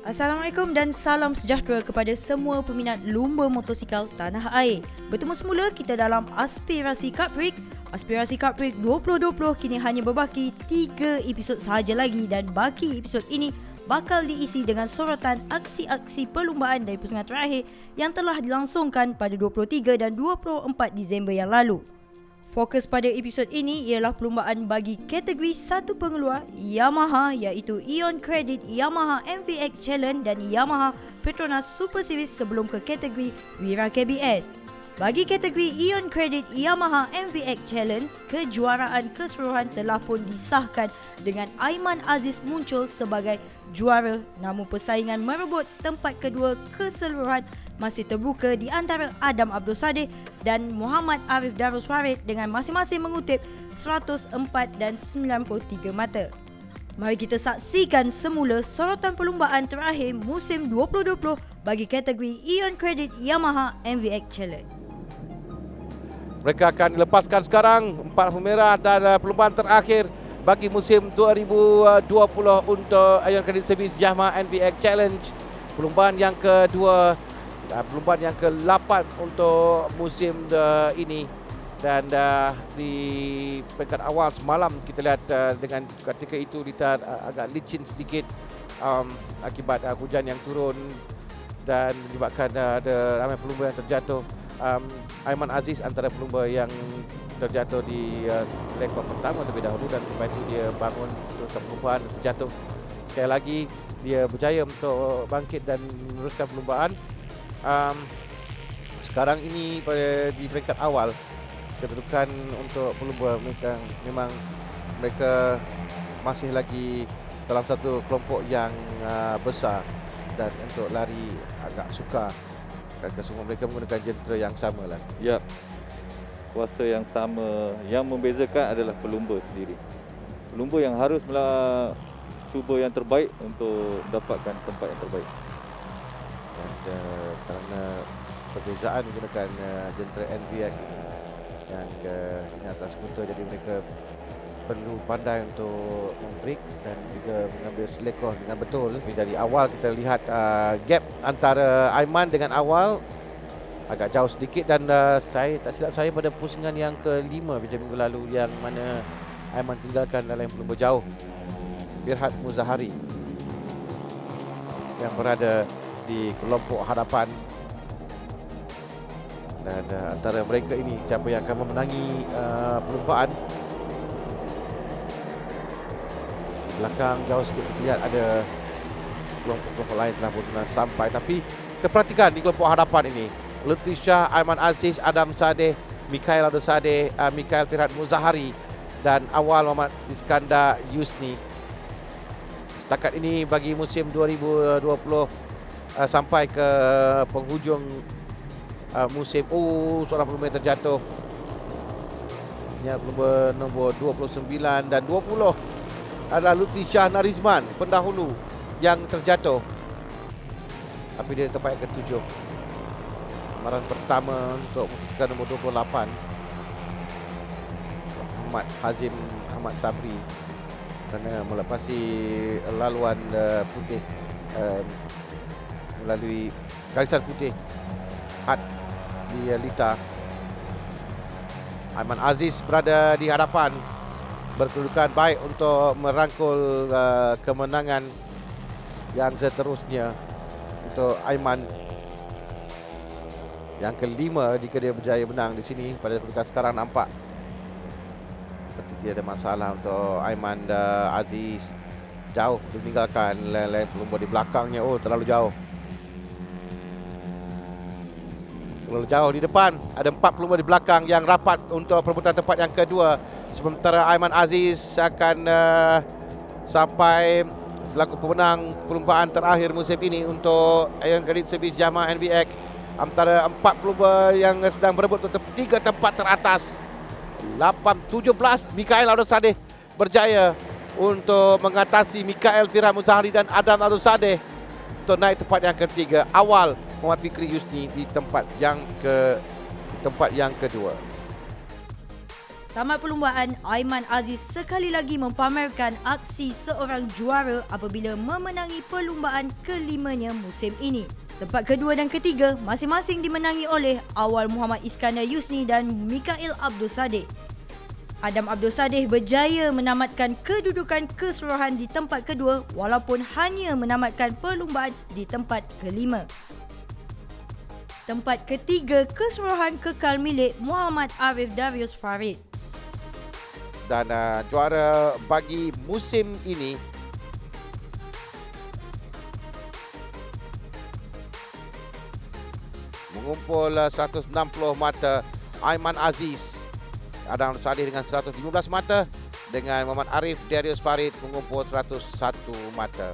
Assalamualaikum dan salam sejahtera kepada semua peminat lumba motosikal tanah air. Bertemu semula kita dalam Aspirasi Kart Break. Aspirasi Kart Break 2020 kini hanya berbaki 3 episod sahaja lagi dan baki episod ini bakal diisi dengan sorotan aksi-aksi perlumbaan dari pusingan terakhir yang telah dilangsungkan pada 23 dan 24 Disember yang lalu. Fokus pada episod ini ialah perlumbaan bagi kategori satu pengeluar Yamaha iaitu Ion Credit Yamaha MVX Challenge dan Yamaha Petronas Super Series sebelum ke kategori Wira KBS. Bagi kategori Ion Credit Yamaha MVX Challenge, kejuaraan keseluruhan telah pun disahkan dengan Aiman Aziz muncul sebagai juara, namun persaingan merebut tempat kedua keseluruhan masih terbuka di antara Adam Abdul Sadeh dan Muhammad Arif Darus Farid dengan masing-masing mengutip 104 dan 93 mata. Mari kita saksikan semula sorotan perlumbaan terakhir musim 2020 bagi kategori Ion Credit Yamaha MVX Challenge. Mereka akan dilepaskan sekarang 4 lampu merah dan perlumbaan terakhir bagi musim 2020 untuk Ion Credit Service Yamaha MVX Challenge. Perlumbaan yang kedua, perlumbaan yang ke-8 untuk musim ini. Dan di peringkat awal semalam kita lihat dengan ketika itu kita agak licin sedikit akibat hujan yang turun dan menyebabkan ada ramai pelumba yang terjatuh. Aiman Aziz antara pelumba yang terjatuh di lekor pertama terlebih dahulu dan lepas itu dia bangun untuk perlumbaan dan terjatuh. Sekali lagi dia berjaya untuk bangkit dan meneruskan perlumbaan. Sekarang ini di peringkat awal kedudukan untuk pelumba mereka memang mereka masih lagi dalam satu kelompok yang besar dan untuk lari agak sukar kerana semua mereka menggunakan jentera yang sama lah. Ya, kuasa yang sama. Yang membezakan adalah pelumba sendiri. Pelumba yang harus cuba yang terbaik untuk dapatkan tempat yang terbaik. Dan kerana perbezaan menggunakan jentera NVX yang ini atas skuter, jadi mereka perlu pandai untuk membreak dan juga mengambil selekoh dengan betul. Tapi dari awal kita lihat gap antara Aiman dengan awal agak jauh sedikit dan saya tak silap saya pada pusingan yang ke-5 pada minggu lalu yang mana Aiman tinggalkan dalam pelumba jauh Birhat Muzahari yang berada di kelompok hadapan. Dan antara mereka ini siapa yang akan memenangi perlumbaan. Belakang jauh sikit lihat ada kelompok-kelompok lain telah pun sampai, tapi kita perhatikan di kelompok hadapan ini Lutfi Shah, Aiman Aziz, Adam Sadeh, Mikhail Abdul Sadeh, Mikhail Firhat Muzahari dan awal Muhammad Iskandar Yusni. Setakat ini bagi musim 2020 sampai ke penghujung musim. Seorang pelumba yang terjatuh. Ini pelumba nombor 29 dan 20 adalah Lutfi Shah Narizman, pendahulu yang terjatuh. Tapi dia tempat yang ke-7. Amaran pertama untuk motosikal nombor 28 Ahmad Hazim Ahmad Sabri kerana melepasi laluan putih melalui garisan putih had di Lita. Aiman Aziz berada di hadapan, berkedudukan baik untuk merangkul kemenangan yang seterusnya untuk Aiman yang ke-5 jika dia berjaya menang di sini. Pada kedudukan sekarang nampak seperti tidak ada masalah untuk Aiman Aziz. Jauh meninggalkan lain-lain pelumba di belakangnya. Terlalu jauh. Terlalu jauh di depan. Ada 4 pelumba di belakang yang rapat untuk perebutan tempat yang kedua. Sementara Aiman Aziz akan sampai selaku pemenang perlumbaan terakhir musim ini untuk Ion Credit Service Yamaha NVX. Antara 4 pelumba yang sedang berebut untuk 3 tempat teratas. 17 Mikhail Abdul Sadeh berjaya untuk mengatasi Mikhail Firhat Muzahari dan Adam Abdul Sadeh untuk naik tempat yang ketiga. Awal Muhammad Fikri Yusni di tempat yang kedua. Tamat perlumbaan, Aiman Aziz sekali lagi mempamerkan aksi seorang juara apabila memenangi perlumbaan kelimanya musim ini. Tempat kedua dan ketiga masing-masing dimenangi oleh Awal Muhammad Iskandar Yusni dan Mikail Abdul Sadeh. Adam Abdul Sadeh berjaya menamatkan kedudukan keseluruhan di tempat kedua walaupun hanya menamatkan perlumbaan di tempat kelima. Tempat ketiga keseluruhan kekal milik Muhammad Arif Darius Farid. Dan juara bagi musim ini mengumpul 160 mata, Aiman Aziz. Adam Sadeh dengan 115 mata, dengan Muhammad Arif Darius Farid mengumpul 101 mata.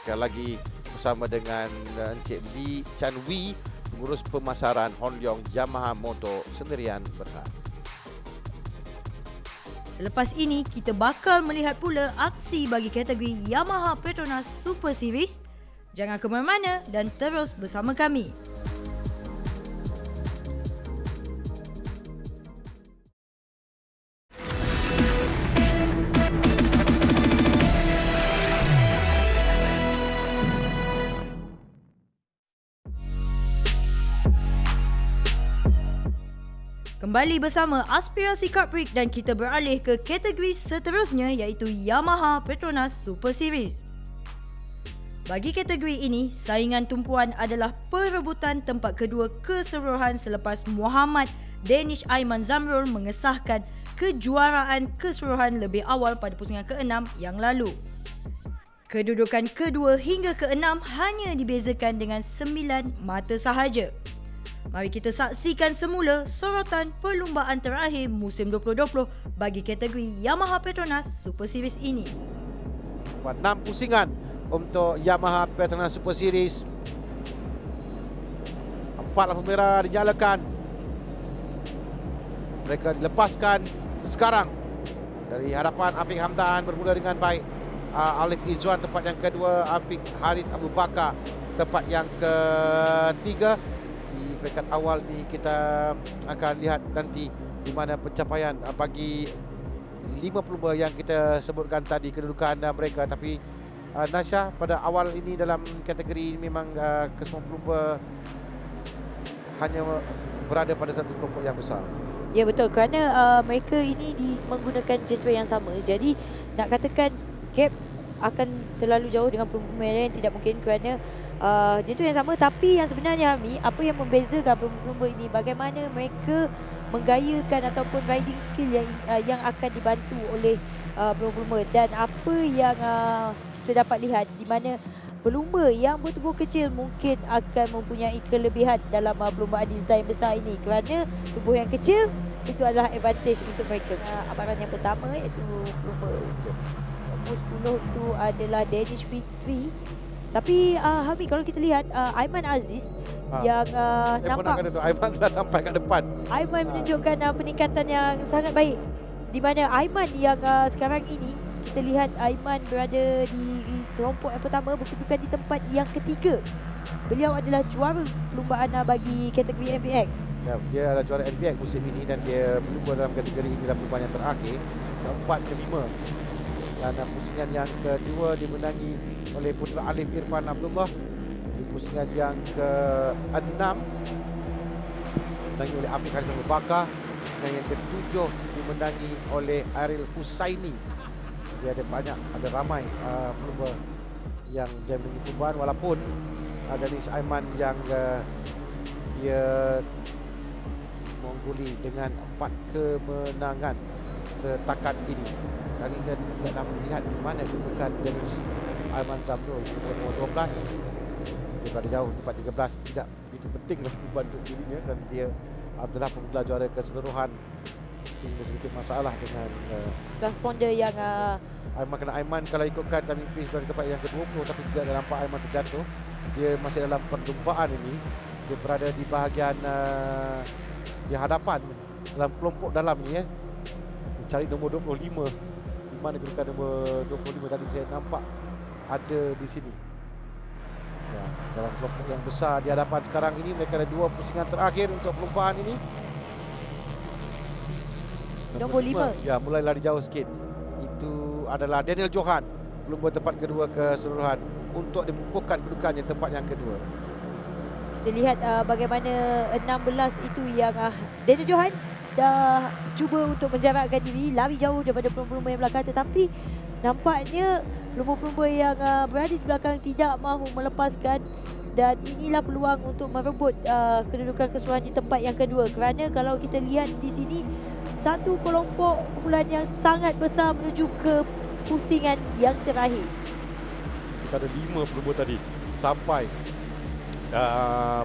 Sekali lagi bersama dengan Encik Lee Chan Wee, pengurus pemasaran Hon Leong Yamaha Motor Sendirian Berhad. Selepas ini, kita bakal melihat pula aksi bagi kategori Yamaha Petronas Super Series. Jangan ke mana-mana dan terus bersama kami. Kembali bersama Aspirasi Kart Break dan kita beralih ke kategori seterusnya iaitu Yamaha Petronas Super Series. Bagi kategori ini, saingan tumpuan adalah perebutan tempat kedua keseluruhan selepas Muhammad Danish Aiman Zamrul mengesahkan kejuaraan keseluruhan lebih awal pada pusingan ke-6 yang lalu. Kedudukan kedua hingga ke-6 hanya dibezakan dengan 9 mata sahaja. Mari kita saksikan semula sorotan perlumbaan terakhir musim 2020 bagi kategori Yamaha Petronas Super Series ini. 6 pusingan untuk Yamaha Petronas Super Series. 4 lampu merah dinyalakan. Mereka dilepaskan sekarang. Dari hadapan Afiq Hamdan bermula dengan baik. Alif Izzuan tempat yang kedua, Afiq Haris Abu Bakar tempat yang ketiga. Di peringkat awal ni kita akan lihat nanti di mana pencapaian bagi 5 pelumba yang kita sebutkan tadi kedudukan mereka. Tapi Nasha, pada awal ini dalam kategori ini memang kesemua pelumba hanya berada pada satu kelompok yang besar. Ya betul, kerana mereka ini menggunakan jadual yang sama. Jadi nak katakan gap akan terlalu jauh dengan pelumba lain tidak mungkin kerana jadual yang sama. Tapi yang sebenarnya Rami, apa yang membezakan pelumba ini bagaimana mereka menggayakan ataupun riding skill yang akan dibantu oleh pelumba dan apa yang kita dapat lihat di mana pelumba yang bertubuh kecil mungkin akan mempunyai kelebihan dalam perlumbaan desain besar ini kerana tubuh yang kecil itu adalah advantage untuk mereka. Amaran yang pertama iaitu pelumba untuk nombor 10 itu adalah Danish Fitri. Tapi Hami, kalau kita lihat Aiman Aziz yang nampak Aiman dah sampai kat depan. Aiman menunjukkan peningkatan yang sangat baik di mana Aiman yang sekarang ini kita lihat Aiman berada di kelompok yang pertama berkedudukan di tempat yang ketiga. Beliau adalah juara perlumbaan bagi kategori MPX. Ya, dia adalah juara MPX musim ini dan dia berlumba dalam kategori ini dalam perlumbaan yang terakhir, keempat kelima. Dan pusingan yang kedua dimenangi oleh Putra Alif Irfan Abdullah. Di pusingan yang ke-6 dimenangi oleh Afiq Haris Abu Bakar. Dan yang ke-7 dimenangi oleh Aril Husaini. Dia ada ramai pelumba yang dia menanggi perlumbaan walaupun Danish Aiman yang dia mengungguli dengan 4 kemenangan setakat ini. Dan kita tidak melihat di mana kedudukan Danish Aiman Zamrul nomor 12. Dia berada jauh tempat 13. Tidak begitu penting membantu dirinya dan dia adalah pemula juara keseluruhan. Ada sedikit masalah dengan transponder yang Aiman kalau ikutkan time pace dari tempat yang ke-20 tapi tidak nampak Aiman terjatuh. Dia masih dalam perlumbaan ini. Dia berada di bahagian di hadapan dalam kelompok dalam ni mencari nombor 25. Di mana kedudukan nombor 25 tadi saya nampak ada di sini. Ya, dalam kelompok yang besar di hadapan sekarang ini mereka ada 2 pusingan terakhir untuk perlumbaan ini. Nombor 5. Ya, mulai lari jauh sikit. Itu adalah Daniel Johan, pelumba tempat kedua keseluruhan untuk dimengukuhkan kedudukannya tempat yang kedua. Kita lihat bagaimana 16 itu yang Daniel Johan dah cuba untuk menjarakkan diri, lari jauh daripada pelumba-pelumba yang belakang, tetapi nampaknya pelumba-pelumba yang berada di belakang tidak mahu melepaskan, dan inilah peluang untuk merebut kedudukan keseluruhan di tempat yang kedua, kerana kalau kita lihat di sini satu kelompok kumpulan yang sangat besar menuju ke pusingan yang terakhir. Kita ada 5 pelumba tadi sampai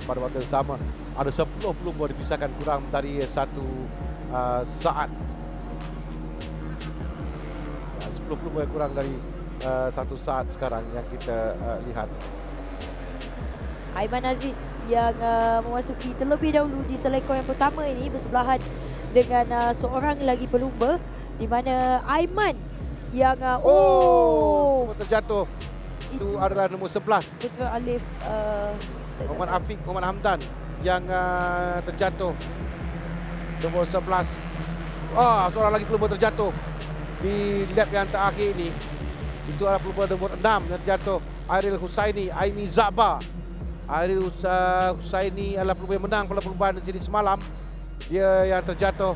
pada waktu yang sama ada 10 pelumba dipisahkan kurang dari 1 saat. 10 pelumba kurang dari 1 saat sekarang yang kita lihat. Aiman Aziz yang memasuki terlebih dahulu di selekor yang pertama ini bersebelahan dengan seorang lagi pelumba, di mana Aiman yang terjatuh. Itu adalah nombor 11 Putra Alif Muhammad Afiq Muhammad Hamdan yang terjatuh. Nombor 11. Seorang lagi pelumba terjatuh di lap yang terakhir ini. Itu adalah pelumba nombor 6 yang terjatuh, Airil Husaini Aimi Zaba. Airil Husaini adalah pelumba yang menang pada perlombaan di sini semalam. Dia yang terjatuh.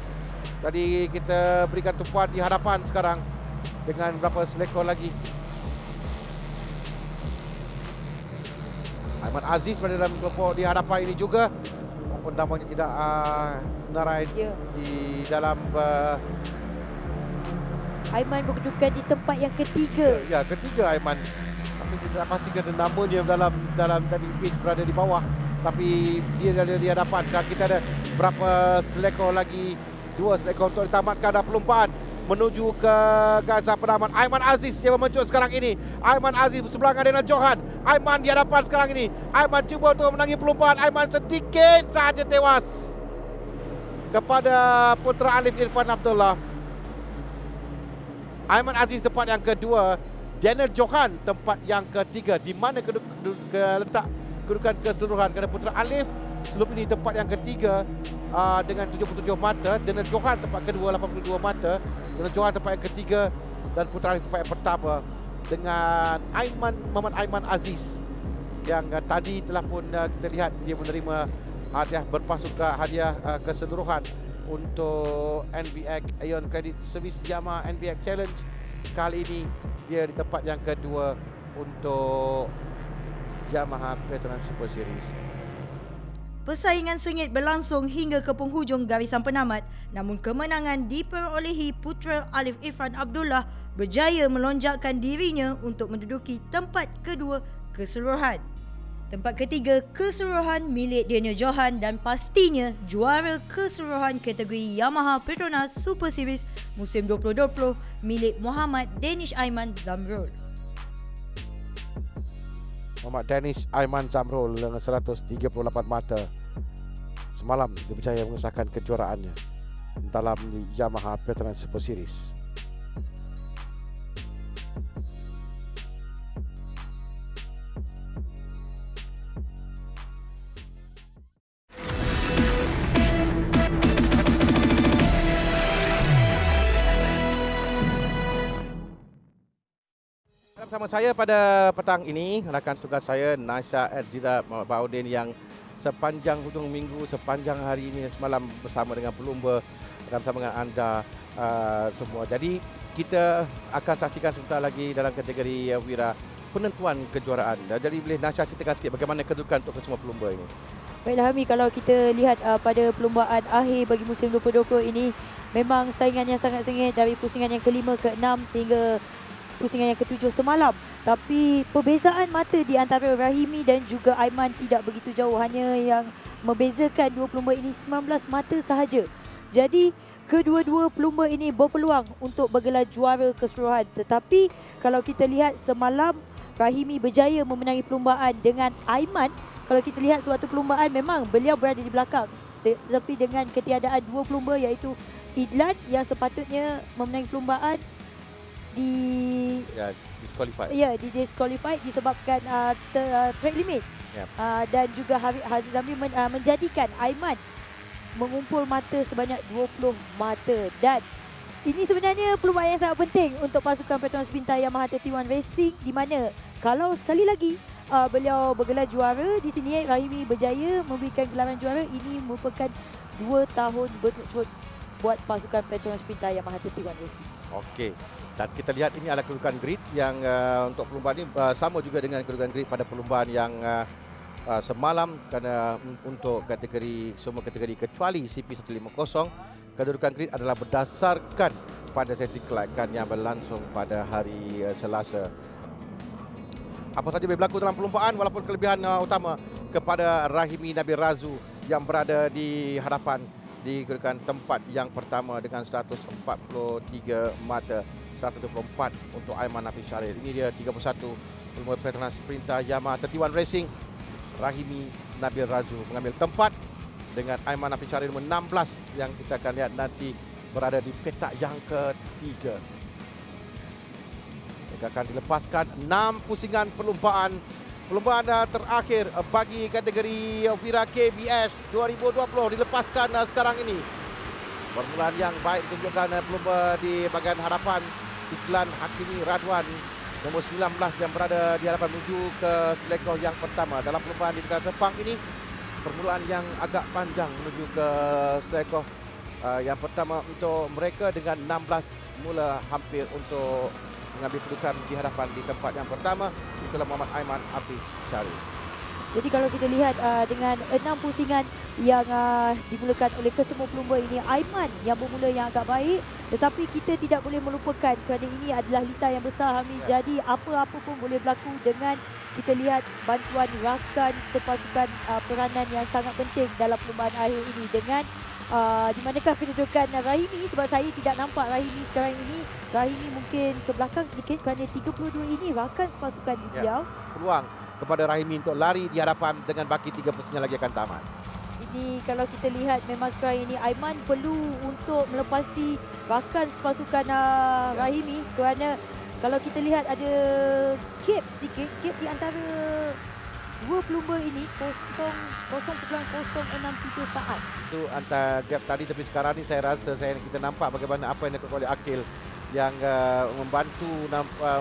Tadi kita berikan tumpuan di hadapan sekarang dengan beberapa selekor lagi. Aiman Aziz berada dalam kelompok di hadapan ini juga, walaupun nampaknya tidak senarai di dalam Aiman berkedudukan di tempat yang ketiga. Ya, ketiga Aiman. Tapi saya tidak pastikan namanya dalam tadi page berada di bawah. Tapi dia ada di hadapan. Dan kita ada berapa selekor lagi, 2 selekor untuk ditamatkan dan perlombaan menuju ke garis penamat. Aiman Aziz yang memuncul sekarang ini. Aiman Aziz berseberangan dengan Johan. Aiman di hadapan sekarang ini. Aiman cuba untuk memenangi perlombaan. Aiman sedikit sahaja tewas kepada Putra Alif Irfan Abdullah. Aiman Aziz tempat yang kedua, Daniel Johan tempat yang ketiga. Di mana letak kedudukan keseluruhan, kerana Putra Alif sebelum ini tempat yang ketiga dengan 77 mata. Daniel Johan tempat kedua 82 mata. Daniel Johan tempat yang ketiga, dan Putra Alif tempat yang pertama dengan Muhammad Aiman Aziz yang tadi telah pun kita lihat dia menerima hadiah berpasukan, hadiah keseluruhan untuk NBX Ion Credit Service Yamaha NBX Challenge. Kali ini dia di tempat yang kedua untuk Yamaha Veteran Super Series. Persaingan sengit berlangsung hingga ke penghujung garisan penamat, namun kemenangan diperolehi Putra Alif Irfan Abdullah berjaya melonjakkan dirinya untuk menduduki tempat kedua keseluruhan. Tempat ketiga keseluruhan milik Daniel Johan, dan pastinya juara keseluruhan kategori Yamaha Petronas Super Series musim 2020 milik Muhammad Danish Aiman Zamrul. Muhammad Danish Aiman Zamrul dengan 138 mata semalam dia berjaya mengesahkan kejuaraannya dalam Yamaha Petronas Super Series. Bersama saya pada petang ini, rakan tugas saya Nasha Edzira Baudin yang sepanjang hujung minggu, sepanjang hari ini semalam bersama dengan pelumba dan bersama dengan anda semua. Jadi kita akan saksikan sebentar lagi dalam kategori Wira penentuan kejuaraan. Jadi boleh Nasha ceritakan sikit bagaimana kedudukan untuk semua pelumba ini. Baiklah Hami, kalau kita lihat pada perlombaan akhir bagi musim 2020 ini, memang saingan yang sangat sengit dari pusingan yang ke-5 ke-6 sehingga pusingan yang ke-7 semalam. Tapi perbezaan mata di antara Rahimi dan juga Aiman tidak begitu jauh. Hanya yang membezakan dua pelumba ini 19 mata sahaja. Jadi kedua-dua pelumba ini berpeluang untuk bergelar juara keseluruhan. Tetapi kalau kita lihat semalam, Rahimi berjaya memenangi perlombaan dengan Aiman. Kalau kita lihat suatu perlombaan memang beliau berada di belakang. Tetapi dengan ketiadaan dua pelumba iaitu Idlan yang sepatutnya memenangi perlombaan disqualified. Ya, disqualified disebabkan track limit. Yep. Dan juga Haziq Zamri menjadikan Aiman mengumpul mata sebanyak 20 mata. Dan ini sebenarnya peluang yang sangat penting untuk pasukan Petronas Pintar Yamaha 31 Racing, di mana kalau sekali lagi beliau bergelar juara di sini, Rahimi berjaya memberikan gelaran juara, ini merupakan 2 tahun berturut-turut buat pasukan Petronas Pintar Yamaha 31 Racing. Okey. Dan kita lihat ini adalah kedudukan grid yang untuk perlumbaan ini sama juga dengan kedudukan grid pada perlumbaan yang semalam, kerana untuk kategori semua kategori kecuali CP150, kedudukan grid adalah berdasarkan pada sesi kelayakan yang berlangsung pada hari Selasa. Apa saja boleh berlaku dalam perlumbaan, walaupun kelebihan utama kepada Rahimi Nabil Razu yang berada di hadapan di kedudukan tempat yang pertama dengan 143 mata, 124 untuk Aiman Hafiz Syaril. Ini dia 31 pelumba Petronas Pintar Yamaha 31 Racing. Rahimi Nabil Razu mengambil tempat dengan Aiman Hafiz Syaril nombor 16 yang kita akan lihat nanti berada di petak yang ketiga. Mereka akan dilepaskan 6 pusingan perlumbaan. Perlumbaan terakhir bagi kategori Vira KBS 2020 dilepaskan sekarang ini. Permulaan yang baik ditunjukkan pelumba di bahagian hadapan, Iklan Hakimi Radwan nombor 19 yang berada di hadapan menuju ke selekoh yang pertama. Dalam perlumbaan di dekat Sepang ini, permulaan yang agak panjang menuju ke selekoh yang pertama untuk mereka dengan 16 mula hampir untuk mengambil kedudukan di hadapan di tempat yang pertama. Itulah Muhammad Aiman Hafiz Syaril. Jadi kalau kita lihat dengan 6 pusingan yang dimulakan oleh kesemua pelumba ini, Aiman yang bermula yang agak baik, tetapi kita tidak boleh melupakan kerana ini adalah lita yang besar, Hamid. Jadi apa-apa pun boleh berlaku dengan kita lihat bantuan rakan sepasukan peranan yang sangat penting dalam perlumbaan akhir ini. Dengan di manakah kedudukan Rahimi, sebab saya tidak nampak Rahimi sekarang ini. Rahimi mungkin ke belakang sedikit kerana 32 ini rakan sepasukan di beliau. Peluang kepada Rahimi untuk lari di hadapan dengan baki 3 pusingan lagi akan tamat. Ini kalau kita lihat memang sekarang ini Aiman perlu untuk melepasi rakan sepasukan Rahimi, kerana kalau kita lihat ada gap sedikit, gap di antara dua pelumba ini 0.063 saat. Itu antara gap tadi, tapi sekarang ni saya rasa kita nampak bagaimana apa yang dilakukan oleh Akil yang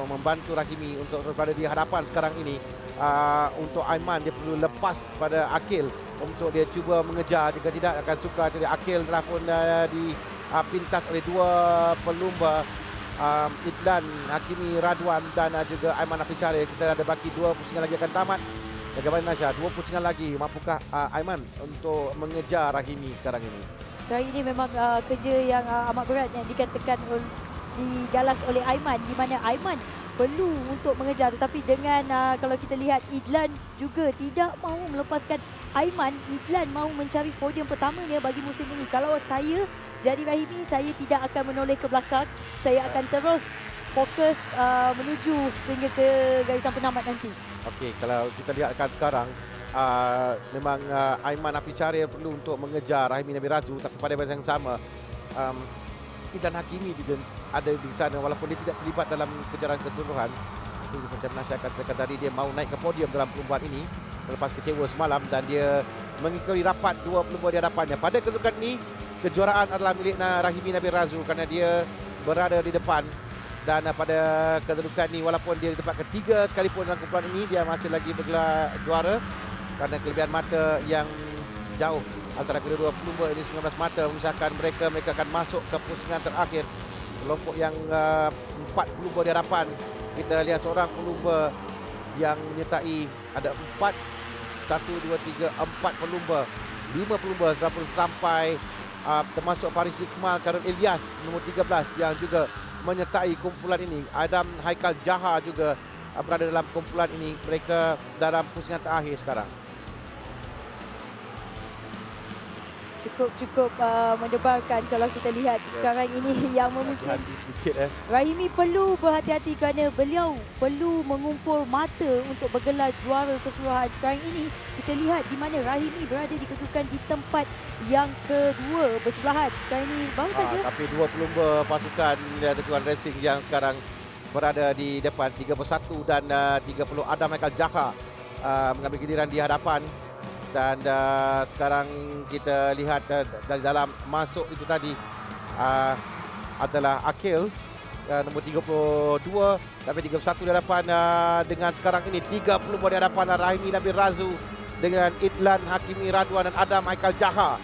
membantu Rahimi untuk berada di hadapan sekarang ini. Untuk Aiman dia perlu lepas pada Akil untuk dia cuba mengejar, jika tidak akan suka. Jadi Akil telah pun dipintas oleh dua pelumba, Idlan Hakimi Radwan dan juga Aiman Hafiz Syaril. Kita ada baki 2 pusingan lagi akan tamat. Bagaimana Nasha? 2 pusingan lagi, mampukah Aiman untuk mengejar Rahimi sekarang ini? Sekarang ini memang kerja yang amat berat yang dikatakan digalas oleh Aiman, di mana Aiman perlu untuk mengejar, tetapi dengan kalau kita lihat Idlan juga tidak mahu melepaskan Aiman. Idlan mahu mencari podium pertamanya bagi musim ini. Kalau saya jadi Rahimi, saya tidak akan menoleh ke belakang. Saya akan terus fokus menuju sehingga ke garisan penamat nanti. Okey, kalau kita lihatkan sekarang memang Aiman Hafiz Syaril perlu untuk mengejar Rahimi Nabil Razu, tapi pada masa yang sama Idlan Hakimi juga ada di sana walaupun dia tidak terlibat dalam kejaran keseluruhan. Itu macam Nasha katakan tadi, dia mahu naik ke podium dalam perlumbaan ini selepas kecewa semalam dan dia mengikuti rapat dua pelumba di hadapannya. Pada kedudukan ini, kejuaraan adalah milik Rahimi Nabil Razu kerana dia berada di depan. Dan pada kedudukan ini, walaupun dia di tempat ketiga sekalipun dalam kumpulan ini, dia masih lagi bergelar juara kerana kelebihan mata yang jauh antara kedua-dua pelumba ini. 19 mata memisahkan mereka. Mereka akan masuk ke pusingan terakhir. Kelompok yang 4 pelumba di hadapan. Kita lihat seorang pelumba yang menyertai ada 4 pelumba, 5 pelumba sampai termasuk Faris Iqmal Karun Ilyas nombor 13 yang juga menyertai kumpulan ini. Adam Haikal Jaha juga berada dalam kumpulan ini. Mereka dalam pusingan terakhir sekarang. Cukup mendebarkan kalau kita lihat sekarang ini yang mungkin Rahimi perlu berhati-hati kerana beliau perlu mengumpul mata untuk bergelar juara keseluruhan. Sekarang ini kita lihat di mana Rahimi berada dikedudukan di tempat yang kedua bersebelahan. Sekarang ini baru saja tapi dua pelumba pasukan 31 Racing yang sekarang berada di depan 31 dan 30 Adam Haikal Jaha mengambil giliran di hadapan. Dan sekarang kita lihat dari dalam masuk itu tadi adalah Akil nombor 32, tapi 31 di hadapan dengan sekarang ini 30 di hadapan Rahimi Nabil Razu dengan Idlan Hakimi Radwan dan Adam Haikal Jaha,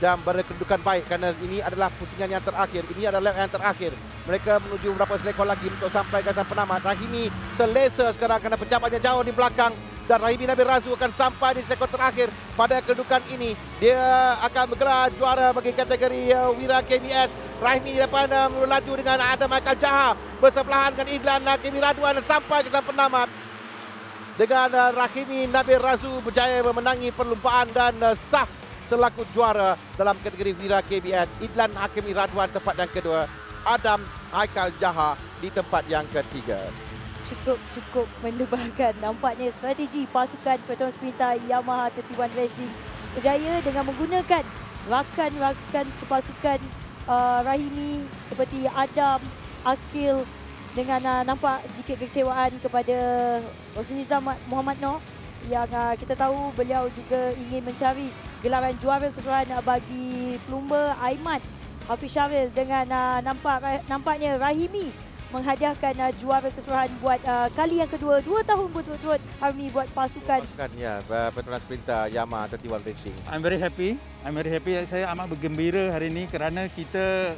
dan berkedudukan baik kerana ini adalah pusingan yang terakhir, ini adalah lap yang terakhir. Mereka menuju beberapa selekor lagi untuk sampai ke gasan penamat. Rahimi selesa sekarang kerana pencapaiannya jauh di belakang, dan Rahimi Nabil Razu akan sampai di selekor terakhir. Pada kedudukan ini dia akan bergelar juara bagi kategori Wira KBS. Rahimi di depan melaju dengan Adam Haikal Jaha, bersebelahan dengan Idlan Hakimi Radwan dan sampai ke gasan penamat dengan Rahimi Nabil Razu berjaya memenangi perlumbaan dan sah selaku juara dalam kategori Wira KBS. Idlan Hakimi Radwan tempat yang kedua, Adam Haikal Jaha di tempat yang ketiga. Cukup mendebarkan. Nampaknya strategi pasukan Petronas Pintar Yamaha 31 Racing berjaya dengan menggunakan rakan-rakan sepasukan Rahimi seperti Adam, Akil, dengan nampak sedikit kekecewaan kepada Rosnizam Muhammad Noor yang kita tahu beliau juga ingin mencari gelaran juara keseluruhan bagi pelumba Aiman Hafiz Syaril, dengan nampaknya Rahimi menghadiahkan juara keseluruhan buat kali yang kedua, 2 tahun berturut-turut Rahimi buat pasukan. Ya, Petronas Pintar Yamaha 31 Racing. I'm very happy. Saya amat bergembira hari ini kerana kita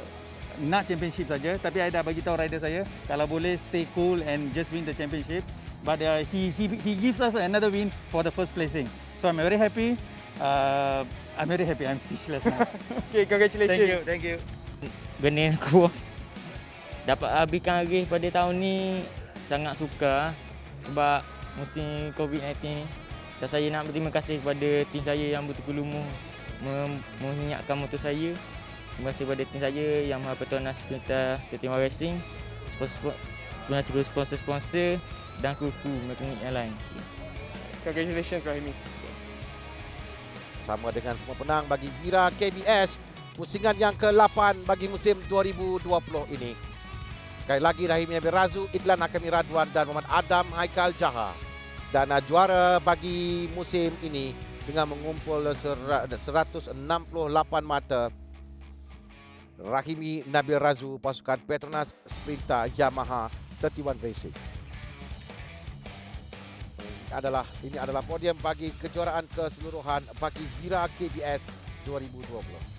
nak championship saja, tapi saya dah bagi tahu rider saya kalau boleh stay cool and just win the championship. But he gives us another win for the first placing. So I'm very happy. I'm very happy. I'm speechless now. Okay, congratulations. Thank you. Benih aku dapat habiskan race pada tahun ni sangat suka sebab musim COVID-19 ni. Dan saya nak berterima kasih kepada tim saya yang betul-betul mengingatkan motor saya. Terima kasih kepada tim saya yang Petronas Pintar 31 Racing, sponsor-sponsor dan kru-kru mekanik yang lain. Congratulations Rahimi. Sama dengan semua penang bagi Wira KBS, pusingan yang ke-8 bagi musim 2020 ini. Sekali lagi Rahimi Nabil Razu, Idlan Hakimi Radwan dan Muhammad Adam Haikal Jaha. Dan juara bagi musim ini dengan mengumpul 168 mata, Rahimi Nabil Razu, pasukan Petronas Pintar Yamaha 31 Racing. Ini adalah podium bagi kejuaraan keseluruhan bagi Wira KBS 2020.